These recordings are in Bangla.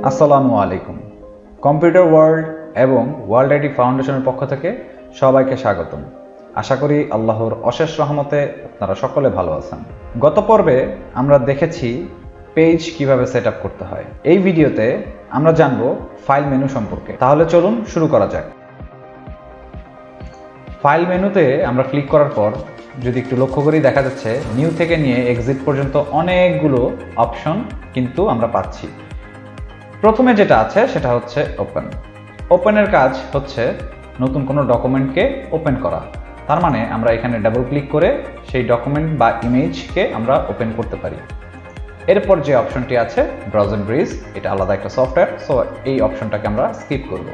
আসসালামু আলাইকুম। কম্পিউটার ওয়ার্ল্ড এবং ওয়ার্ল্ড আইটি ফাউন্ডেশনের পক্ষ থেকে সবাইকে স্বাগতম। আশা করি আল্লাহর অশেষ রহমতে আপনারা সকলে ভালো আছেন। গত পর্বে আমরা দেখেছি পেজ কিভাবে সেট আপ করতে হয়। এই ভিডিওতে আমরা জানব ফাইল মেনু সম্পর্কে। তাহলে চলুন শুরু করা যাক। ফাইল মেনুতে আমরা ক্লিক করার পর যদি একটু লক্ষ্য করি, দেখা যাচ্ছে নিউ থেকে নিয়ে এক্সিট পর্যন্ত অনেকগুলো অপশন কিন্তু আমরা পাচ্ছি। প্রথমে যেটা আছে সেটা হচ্ছে ওপেন। ওপেনের কাজ হচ্ছে নতুন কোনো ডকুমেন্টকে ওপেন করা। তার মানে আমরা এখানে ডাবল ক্লিক করে সেই ডকুমেন্ট বা ইমেজকে আমরা ওপেন করতে পারি। এরপর যে অপশনটি আছে ব্রাউজ এন্ড ব্রিজ, এটা আলাদা একটা সফটওয়্যার, সো এই অপশনটাকে আমরা স্কিপ করব।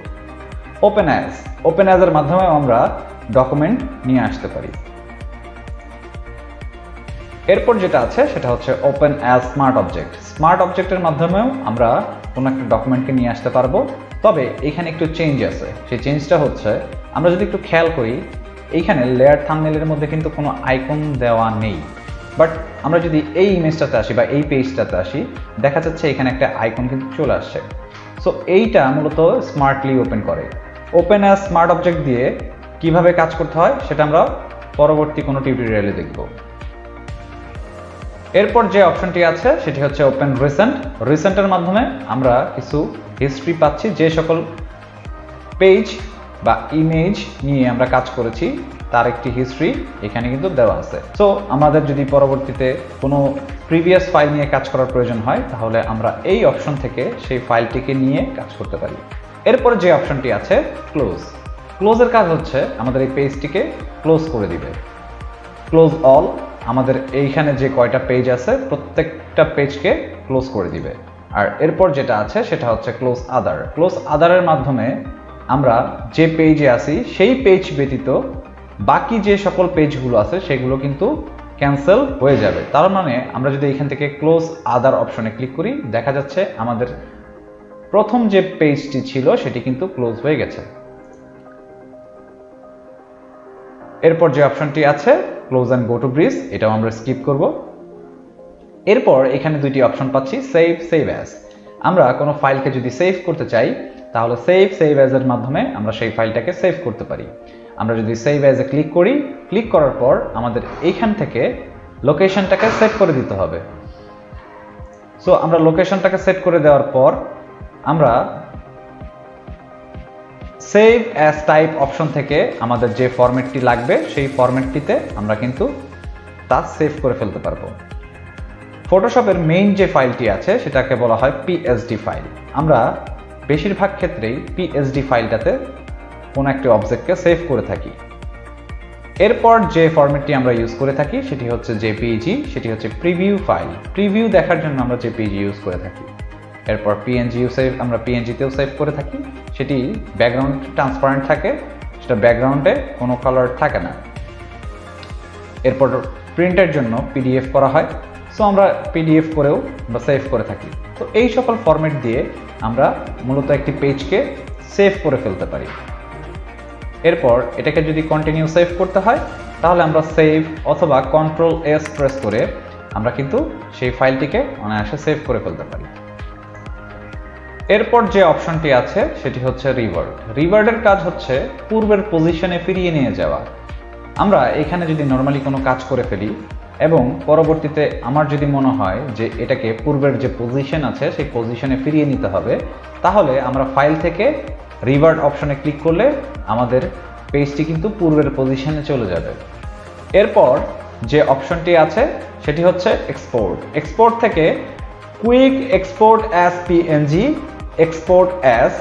ওপেন অ্যাজ এর মাধ্যমে আমরা ডকুমেন্ট নিয়ে আসতে পারি। এরপর যেটা আছে সেটা হচ্ছে open as smart object. Smart অবজেক্টের মাধ্যমেও আমরা কোনো একটা ডকুমেন্টকে নিয়ে আসতে পারবো। তবে এখানে একটু চেঞ্জ আছে। সেই চেঞ্জটা হচ্ছে, আমরা যদি একটু খেয়াল করি, এইখানে লেয়ার থাম্বনেইলের মধ্যে কিন্তু কোনো আইকন দেওয়া নেই। বাট আমরা যদি এই ইমেজটাতে আসি বা এই পেজটাতে আসি, দেখা যাচ্ছে এখানে একটা আইকন কিন্তু চলে আসছে। সো এইটা মূলত স্মার্টলি ওপেন করে। ওপেন অ্যাজ স্মার্ট অবজেক্ট দিয়ে কিভাবে কাজ করতে হয় সেটা আমরা পরবর্তী কোনো টিউটোরিয়ালে দেখব। এরপর যে অপশনটি আছে সেটি হচ্ছে ওপেন রিসেন্ট। রিসেন্টের মাধ্যমে আমরা কিছু হিস্ট্রি পাচ্ছি, যে সকল পেজ বা ইমেজ নিয়ে আমরা কাজ করেছি তার একটি হিস্ট্রি এখানে কিন্তু দেওয়া আছে। সো আমাদের যদি পরবর্তীতে কোনো প্রিভিয়াস ফাইল নিয়ে কাজ করার প্রয়োজন হয়, তাহলে আমরা এই অপশন থেকে সেই ফাইলটিকে নিয়ে কাজ করতে পারি। এরপর যে অপশনটি আছে ক্লোজ। ক্লোজের কাজ হচ্ছে আমাদের এই পেজটিকে ক্লোজ করে দিবে। ক্লোজ অল, আমাদের এইখানে যে কয়টা পেজ আছে প্রত্যেকটা পেজকে ক্লোজ করে দিবে। আর এরপর যেটা আছে সেটা হচ্ছে ক্লোজ আদার। ক্লোজ আদারের মাধ্যমে আমরা যে পেজে আছি সেই পেজ ব্যতীত বাকি যে সকল পেজগুলো আছে সেগুলো কিন্তু ক্যান্সেল হয়ে যাবে। তার মানে আমরা যদি এখান থেকে ক্লোজ আদার অপশনে ক্লিক করি, দেখা যাচ্ছে আমাদের প্রথম যে পেজটি ছিল সেটি কিন্তু ক্লোজ হয়ে গেছে। এরপর যে অপশনটি আছে close and go to bridge, এটাও আমরা স্কিপ করব। এরপর এখানে দুইটি অপশন পাচ্ছি, সেভ অ্যাজ। আমরা কোনো ফাইলকে যদি সেভ করতে চাই, তাহলে সেভ অ্যাজ এর মাধ্যমে আমরা সেই ফাইলটাকে সেভ করতে পারি। আমরা যদি সেভ অ্যাজ এ ক্লিক করি, ক্লিক করার পর আমাদের এইখান থেকে লোকেশনটাকে সেট করে দিতে হবে। সো আমরা লোকেশনটাকে সেট করে দেওয়ার পর আমরা সেভ অ্যাজ টাইপ অপশন থেকে আমাদের যে ফরম্যাটটি লাগবে সেই ফরম্যাটটিতে আমরা কিন্তু তা সেভ করে ফেলতে পারবো। ফটোশপের মেইন যে ফাইলটি আছে সেটাকে বলা হয় পিএসডি ফাইল। আমরা বেশিরভাগ ক্ষেত্রেই পিএসডি ফাইলটাতে কোনো একটি অবজেক্টকে সেভ করে থাকি। এরপর যে ফরম্যাটটি আমরা ইউজ করে থাকি সেটি হচ্ছে জেপিইজি, সেটি হচ্ছে প্রিভিউ ফাইল। প্রিভিউ দেখার জন্য আমরা জেপিইজি ইউজ করে থাকি। এরপর আমরা পিএনজিতেও সেভ করে থাকি। সেটি ব্যাকগ্রাউন্ড ট্রান্সপারেন্ট থাকে, সেটা ব্যাকগ্রাউন্ডে কোনো কালার থাকে না। এরপর প্রিন্টের জন্য পিডিএফ করা হয়, সো আমরা পিডিএফ করেও বা সেভ করে থাকি। তো এই সকল ফরম্যাট দিয়ে আমরা মূলত একটি পেজকে সেভ করে ফেলতে পারি। এরপর এটাকে যদি কন্টিনিউ সেভ করতে হয়, তাহলে আমরা সেভ অথবা Ctrl+S প্রেস করে আমরা কিন্তু সেই ফাইলটিকে অনায়াসে সেভ করে ফেলতে পারি। এরপর যে অপশনটি আছে সেটি হচ্ছে রিভার্ট। রিভার্টের কাজ হচ্ছে পূর্বের পজিশনে ফিরিয়ে নিয়ে যাওয়া। আমরা এখানে যদি নর্মালি কোনো কাজ করে ফেলি এবং পরবর্তীতে আমার যদি মনে হয় যে এটাকে পূর্বের যে পজিশন আছে সেই পজিশনে ফিরিয়ে নিতে হবে, তাহলে আমরা ফাইল থেকে রিভার্ট অপশনে ক্লিক করলে আমাদের পেজটি কিন্তু পূর্বের পজিশনে চলে যাবে। এরপর যে অপশনটি আছে সেটি হচ্ছে এক্সপোর্ট। এক্সপোর্ট থেকে quick export as PNG, export as,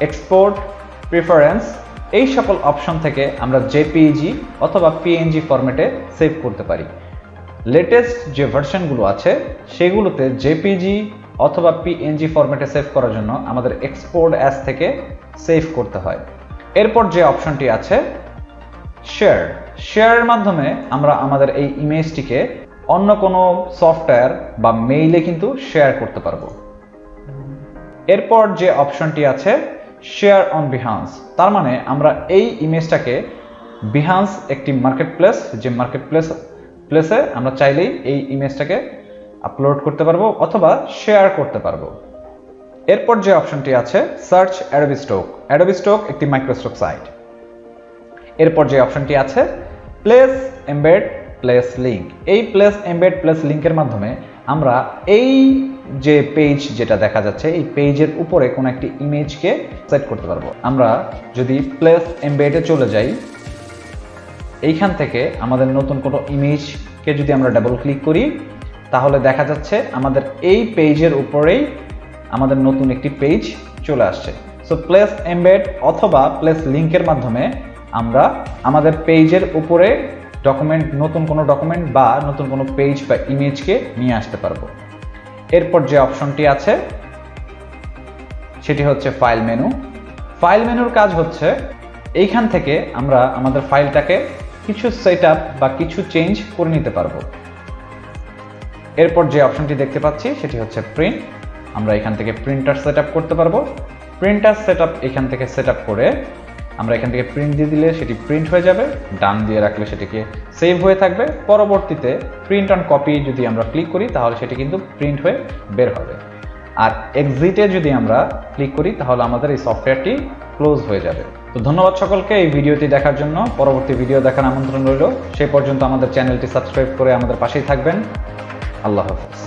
export preference, এই সকল অপশন থেকে আমরা জেপিইজি অথবা পিএনজি ফরম্যাটে সেভ করতে পারি। লেটেস্ট যে ভার্সনগুলো আছে সেগুলোতে জেপিইজি অথবা পিএনজি ফরম্যাটে সেভ করার জন্য আমাদের এক্সপোর্ট অ্যাজ থেকে সেভ করতে হয়। এরপর যে অপশনটি আছে শেয়ারের মাধ্যমে আমরা আমাদের এই ইমেজটিকে অন্য কোনো সফটওয়্যার বা মেইলে কিন্তু শেয়ার করতে পারবো। এরপর যে অপশনটি আছে শেয়ার অন বিহান্স, তার মানে আমরা এই ইমেজটাকে বিহান্স একটি মার্কেটপ্লেস, যে প্লেসে আমরা চাইলেই এই ইমেজটাকে আপলোড করতে পারবো অথবা শেয়ার করতে পারবো। এরপর যে অপশনটি আছে search Adobe stock. Adobe stock একটি মাইক্রোস্টক সাইট। এরপর যে অপশনটি আছে প্লেস এমবেড প্লেস লিঙ্ক। এই প্লেস এমবেড প্লেস লিঙ্কের মাধ্যমে আমরা এই যে পেজ যেটা দেখা যাচ্ছে এই পেজের উপরে কোনো একটি ইমেজকে সেট করতে পারবো। আমরা যদি প্লেস এমবেডে চলে যাই, এইখান থেকে আমাদের নতুন কোনো ইমেজকে যদি আমরা ডাবল ক্লিক করি তাহলে দেখা যাচ্ছে আমাদের এই পেজের উপরেই আমাদের নতুন একটি পেজ চলে আসছে। সো প্লেস এমবেড অথবা প্লেস লিঙ্কের মাধ্যমে আমরা আমাদের পেজের উপরে ডকুমেন্ট, নতুন কোনো ডকুমেন্ট বা নতুন কোনো পেজ বা ইমেজকে নিয়ে আসতে পারবো। এরপর যে অপশনটি আছে সেটি হচ্ছে ফাইল মেনু। ফাইল মেনুর কাজ হচ্ছে এইখান থেকে আমরা আমাদের ফাইলটাকে কিছু সেটআপ বা কিছু চেঞ্জ করে নিতে পারবো। এরপর যে অপশনটি দেখতে পাচ্ছি সেটি হচ্ছে প্রিন্ট। আমরা এখান থেকে প্রিন্টার সেটআপ করতে পারবো। প্রিন্টার সেটআপ এখান থেকে সেটআপ করে আমরা এখান থেকে প্রিন্ট দিয়ে দিলে সেটি প্রিন্ট হয়ে যাবে, ডান দিয়ে রাখলে সেটিকে সেভ হয়ে থাকবে। পরবর্তীতে প্রিন্ট অন কপি যদি আমরা ক্লিক করি তাহলে সেটি কিন্তু প্রিন্ট হয়ে বের হবে। আর এক্সিটে যদি আমরা ক্লিক করি তাহলে আমাদের এই সফটওয়্যারটি ক্লোজ হয়ে যাবে। তো ধন্যবাদ সকলকে এই ভিডিওটি দেখার জন্য। পরবর্তী ভিডিও দেখার আমন্ত্রণ রইল। সেই পর্যন্ত আমাদের চ্যানেলটি সাবস্ক্রাইব করে আমাদের পাশেই থাকবেন। আল্লাহ হাফেজ।